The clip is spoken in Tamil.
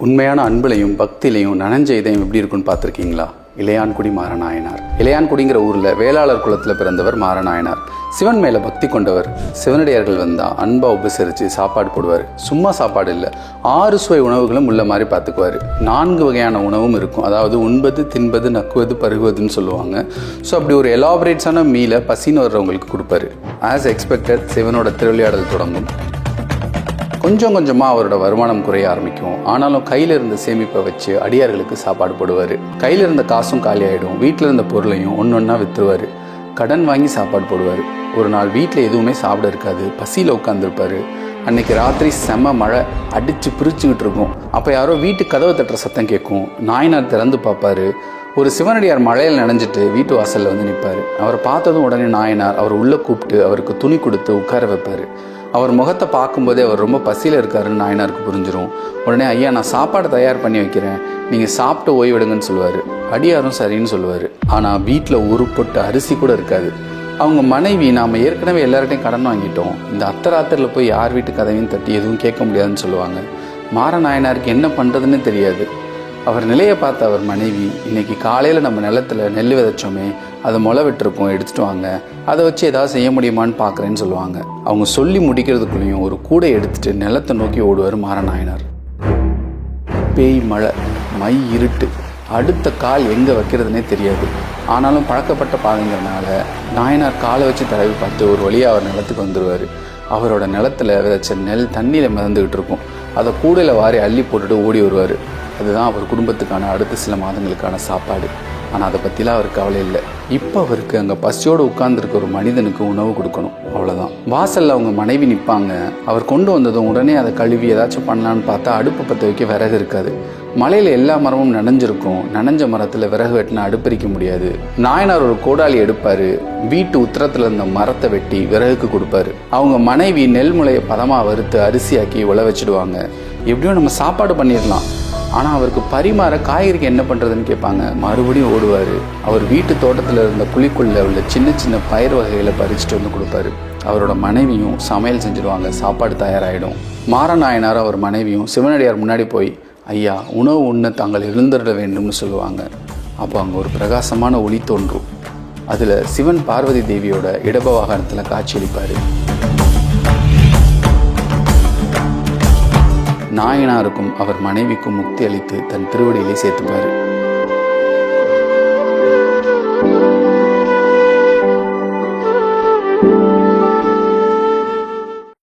உண்மையான அன்புலையும் பக்திலையும் நனைஞ்ச இதயம் எப்படி இருக்குன்னு பார்த்துருக்கீங்களா? இளையான்குடி மாரநாயனார். இளையான்குடிங்கிற ஊரில் வேளாளர் குலத்தில் பிறந்தவர் மாரநாயனார். சிவன் மேலே பக்தி கொண்டவர். சிவனடியார்கள் வந்தால் அன்பாக உபசரித்து சாப்பாடு போடுவார். சும்மா சாப்பாடு இல்லை, 6 சுவை உணவுகளும் உள்ள மாதிரி பார்த்துக்குவார். 4 வகையான உணவும் இருக்கும். அதாவது உண்பது, தின்பது, நக்குவது, பருகுவதுன்னு சொல்லுவாங்க. ஸோ அப்படி ஒரு எலாபரேட்ஸான மீலை பசின்னு வர்றவங்களுக்கு கொடுப்பாரு. ஆஸ் எக்ஸ்பெக்டட் சிவனோட திருவிளையாடல் தொடங்கும். கொஞ்சம் கொஞ்சமாக அவரோட வருமானம் குறைய ஆரம்பிக்கும். ஆனாலும் கையில் இருந்த சேமிப்பை வச்சு அடியார்களுக்கு சாப்பாடு போடுவார். கையில் இருந்த காசும் காலி ஆகிடும். வீட்டில் இருந்த பொருளையும் ஒன்றா விற்றுருவார். கடன் வாங்கி சாப்பாடு போடுவார். ஒரு நாள் வீட்டில் எதுவுமே சாப்பிட இருக்காது. பசியில் உட்காந்துருப்பார். அன்னைக்கு ராத்திரி செம்ம மழை அடித்து பிரிச்சுக்கிட்டு இருக்கும். அப்போ யாரோ வீட்டு கதவை தட்டுற சத்தம் கேட்கும். நாயனார் திறந்து பார்ப்பார். ஒரு சிவனடியார் மழையில் நனைஞ்சிட்டு வீட்டு வாசலில் வந்து நிற்பார். அவரை பார்த்ததும் உடனே நாயனார் அவர் உள்ளே கூப்பிட்டு அவருக்கு துணி கொடுத்து உட்கார வைப்பார். அவர் முகத்தை பார்க்கும்போதே அவர் ரொம்ப பசியில் இருக்காருன்னு நாயனாருக்கு புரிஞ்சிடும். உடனே ஐயா, நான் சாப்பாடு தயார் பண்ணி வைக்கிறேன், நீங்கள் சாப்பிட்டு ஓய்விடுங்கன்னு சொல்லுவார். அடியாரும் சரின்னு சொல்லுவார். ஆனால் வீட்டில் ஒரு பொட்டு அரிசி கூட இருக்காது. அவங்க மனைவி, நாம் ஏற்கனவே எல்லார்ட்டையும் கடன் வாங்கிட்டோம், இந்த அர்த்தராத்திரியில் போய் யார் வீட்டு கதவையும் தட்டி எதுவும் கேட்க முடியாதுன்னு சொல்லுவாங்க. மாரநாயனாருக்கு என்ன பண்ணுறதுன்னு தெரியாது. அவர் நிலையை பார்த்த அவர் மனைவி, இன்னைக்கு காலையில் நம்ம நிலத்தில் நெல் விதைச்சோமே, அதை முளை விட்டுருக்கோம், எடுத்துகிட்டு வாங்க, அதை வச்சு ஏதாவது செய்ய முடியுமான்னு பார்க்குறேன்னு சொல்லுவாங்க. அவங்க சொல்லி முடிக்கிறதுக்குள்ளேயும் ஒரு கூடை எடுத்துகிட்டு நிலத்தை நோக்கி ஓடுவார் மாரநாயனார். பேய் மழை, மை இருட்டு, அடுத்த கால் எங்கே வைக்கிறதுனே தெரியாது. ஆனாலும் பழக்கப்பட்ட பாதைங்கிறனால நாயனார் காலை வச்சு தடவி பார்த்து ஒரு வழியாக அவர் நிலத்துக்கு வந்துடுவார். அவரோட நிலத்தில் விதைச்ச நெல் தண்ணியில் மிதந்துக்கிட்டு இருக்கும். அதை கூடையில் வாரி அள்ளி போட்டுட்டு ஓடி வருவார். அதுதான் அவர் குடும்பத்துக்கான அடுத்த சில மாதங்களுக்கான சாப்பாடு. ஆனால் அதை பற்றிலாம் அவருக்கு கவலை இல்லை. இப்போ அவருக்கு அங்கே பசியோடு உட்கார்ந்துருக்க ஒரு மனிதனுக்கு உணவு கொடுக்கணும், அவ்வளோதான். வாசலில் அவங்க மனைவி நிற்பாங்க. அவர் கொண்டு வந்ததும் உடனே அதை கழுவி ஏதாச்சும் பண்ணலான்னு பார்த்தா அடுப்பு பற்ற வைக்க விறகு இருக்காது. மலையில் எல்லா மரமும் நனைஞ்சிருக்கும். நனைஞ்ச மரத்தில் விறகு வெட்டினா அடுப்பறிக்க முடியாது. நாயனார் ஒரு கோடாலி எடுப்பார். வீட்டு உத்தரத்தில் இருந்த மரத்தை வெட்டி விறகுக்கு கொடுப்பாரு. அவங்க மனைவி நெல் முளையை பதமாக வறுத்து அரிசியாக்கி உழ வச்சுடுவாங்க. எப்படியும் நம்ம சாப்பாடு பண்ணிடலாம். ஆனால் அவருக்கு பரிமாற காய்கறிக்கு என்ன பண்ணுறதுன்னு கேட்பாங்க. மறுபடியும் ஓடுவார். அவர் வீட்டு தோட்டத்தில் இருந்த குழிக்குள்ளே உள்ள சின்ன சின்ன பயிர் வகைகளை பறிச்சுட்டு வந்து கொடுப்பாரு. அவரோட மனைவியும் சமையல் செஞ்சுடுவாங்க. சாப்பாடு தயாராகிடும். மாரநாயனார் அவர் மனைவியும் சிவனடியார் முன்னாடி போய், ஐயா, உணவு உண்ண தாங்கள் எழுந்திட வேண்டும்னு சொல்லுவாங்க. அப்போ அங்கே ஒரு பிரகாசமான ஒளி தோன்றும். அதில் சிவன் பார்வதி தேவியோட இடப வாகனத்தில் காட்சியளிப்பார். நாயனாருக்கும் அவர் மனைவிக்கும் முக்தி அளித்து தன் திருவடியிலே சேர்த்துப்பார்.